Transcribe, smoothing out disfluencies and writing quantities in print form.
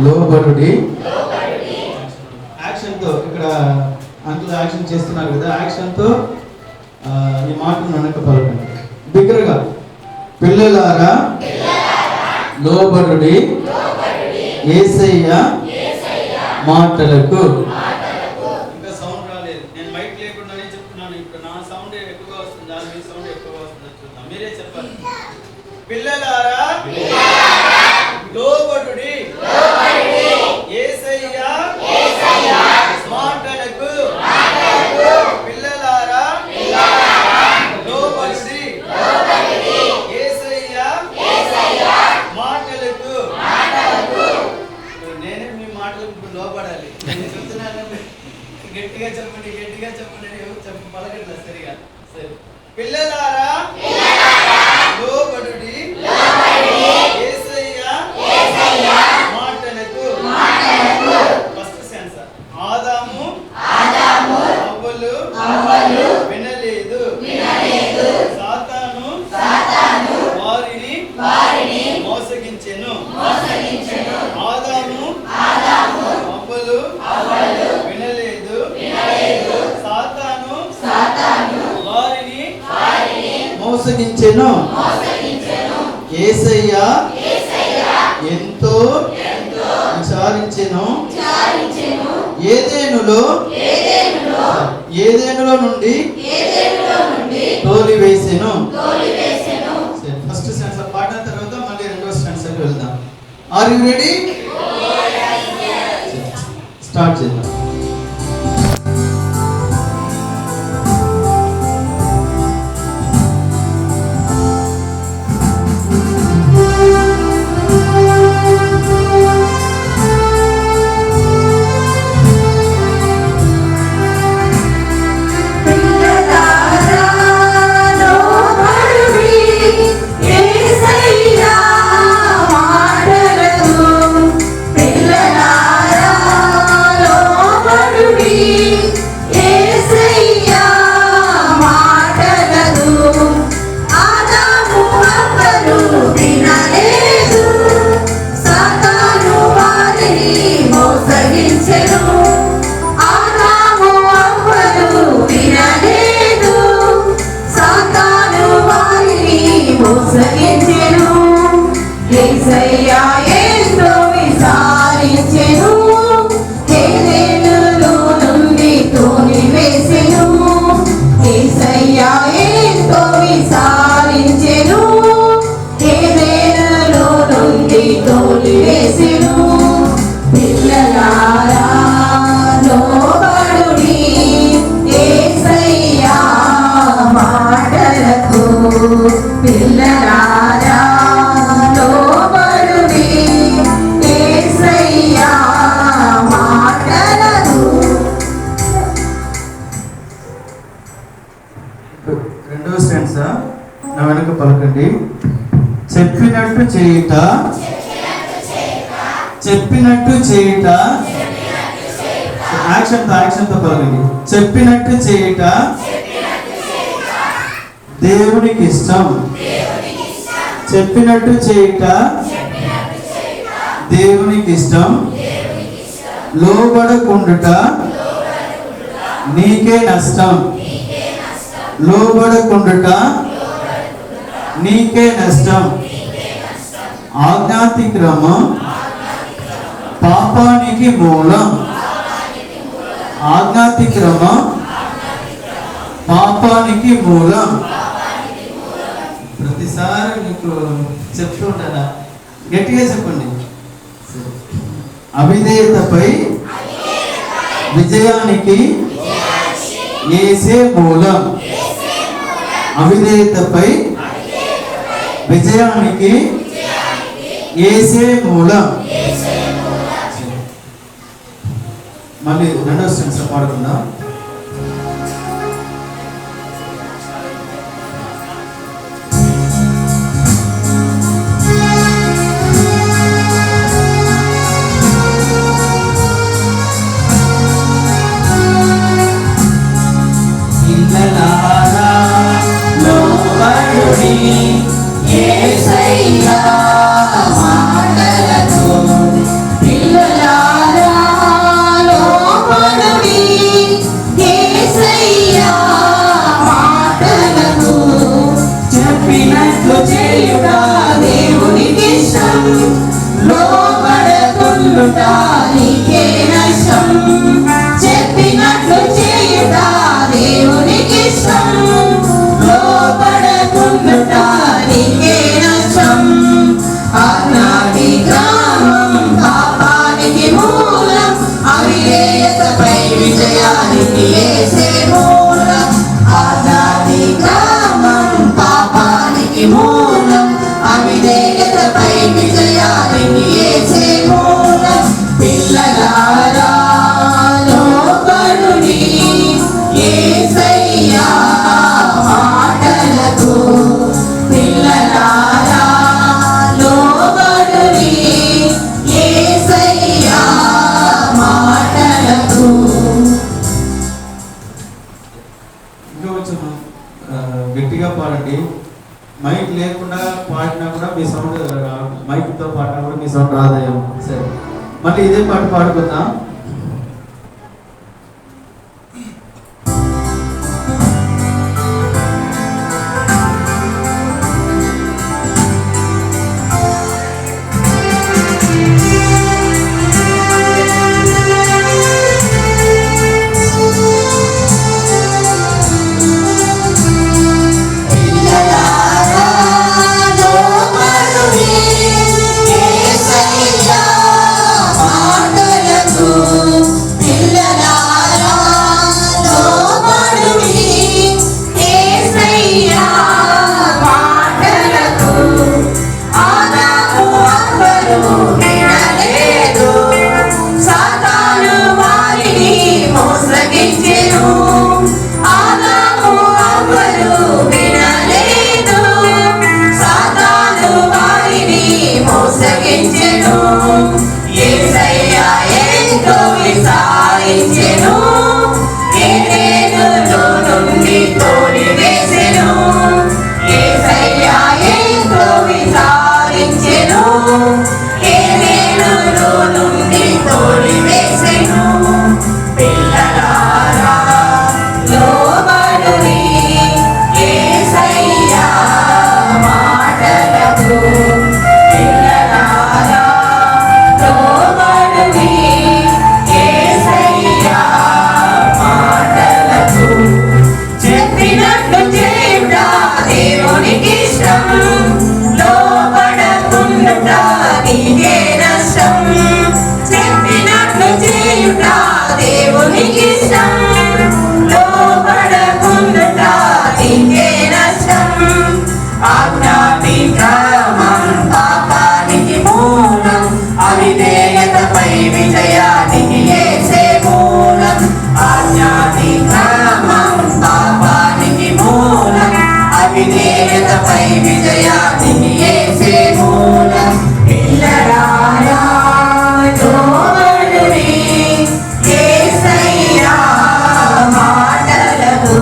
లోబడుడి. యాక్షన్తో ఇక్కడ uncle action చేస్తున్నారు కదా, యాక్షన్తో ఈ మాటను వెనక పలకండి బిగ్గరగా. పిల్లలారా లోబడుడి యేసయ్య మాటలకు. ఇంకా సౌండ్ రాలేదు, నేను మైక్ లేకుండానే చెప్తున్నాను. ఇప్పుడు నా సౌండ్ ఎక్కువగా వస్తుంది, మీ సౌండ్ ఎక్కువగా వస్తుంది చూద్దాం. మీరే చెప్పాలి. పిల్లలారా లోబడుడి యేసయ్య మాటలకు. పిల్లలారా లోబడుడి యేసయ్య మాటలకు. నేనే మీ మాటలకు ఇప్పుడు లోబడాలి. నేను చెప్తున్నాను, గట్టిగా చెప్పండి, గట్టిగా చెప్పండి. ఎవరు పలకట్లేదు సరిగా. సరే, పిల్లలారా లోబడుడి యేసయ్య మాటలకు. ఫస్ట్ సెన్సర్ ఆదాము అవ్వలు వినలేదు, సాతాను వారిని మోసగించెను. ఆదాము అవ్వలు వినలేదు, సాతాను వారిని మోసగించెను. యేసయ్య ఎంతో విచారించెను. ఏదెనులో నుండి తోలివేసెను. ఫస్ట్ సెన్సర్ పాడిన తర్వాత మళ్ళీ రెండో సెన్సర్కి వెళ్దాం. Are you ready? స్టార్ట్ చేద్దాం. రెండో స్టాన్సా నా వెనక పలకండి. చెప్పినట్టు చేయుట, చెప్పినట్టు చేయుట. యాక్షన్తో పలకండి. చెప్పినట్టు చేయుట దేవునికి ఇష్టం. చెప్పినట్టు చేయుట దేవునికి ఇష్టం. లోబడకుండుట నీకే నష్టం. లోబడకుండుట నీకే నష్టం. ఆజ్ఞాతిక్రమం పాపానికి మూలం. ఆజ్ఞాతిక్రమం పాపానికి మూలం. ప్రతిసారి మీకు చెప్తూ ఉంటారా? గట్టిగా చెప్పండి. అవిధేయతపై విజయానికి యేసే మూలం. అవిధేయతపై విజయానికి యేసే మూలం. మళ్ళీ రెండో సెన్సర్ పాడుకుందాం. యేసయ్య మాటలకు లోబడకుండుట నీకే నష్టం. చెప్పినట్లు చేయుట దేవునికి ఇష్టం. లోబడకుండుట నీకే నష్టం. ఆజ్ఞాది గ్రామం పాపానికి మూలం. అవిధేయతపై విజయానికి యేసే మూలం. ఆజ్ఞాది గ్రామం పాపానికి మూలం. అవిధేయతపై విజయానికి యేసే మూలం. పిల్లలారా లోబడుడి యేసయ్యా మాటలకు. పిల్లలారా లోబడుడి యేసయ్యా మాటలకు. ఇంకా కొంచెం గట్టిగా పాడండి. మైక్ లేకుండా పాడినా కూడా మీ సౌండ్, మైక్తో పాడినా కూడా మీ సౌండ్ రాదాయం. సరే, మళ్ళీ ఇదే పాట పాడుకుందాం. అవిధేయతపై విజయానికి యేసే మూలం. ఆజ్ఞాది క్రమం పాపానికి మూలం. అవిధేయతపై విజయానికి యేసే మూలం. పిల్లలారా లోబడుడి యేసయ్యా మాటలకు.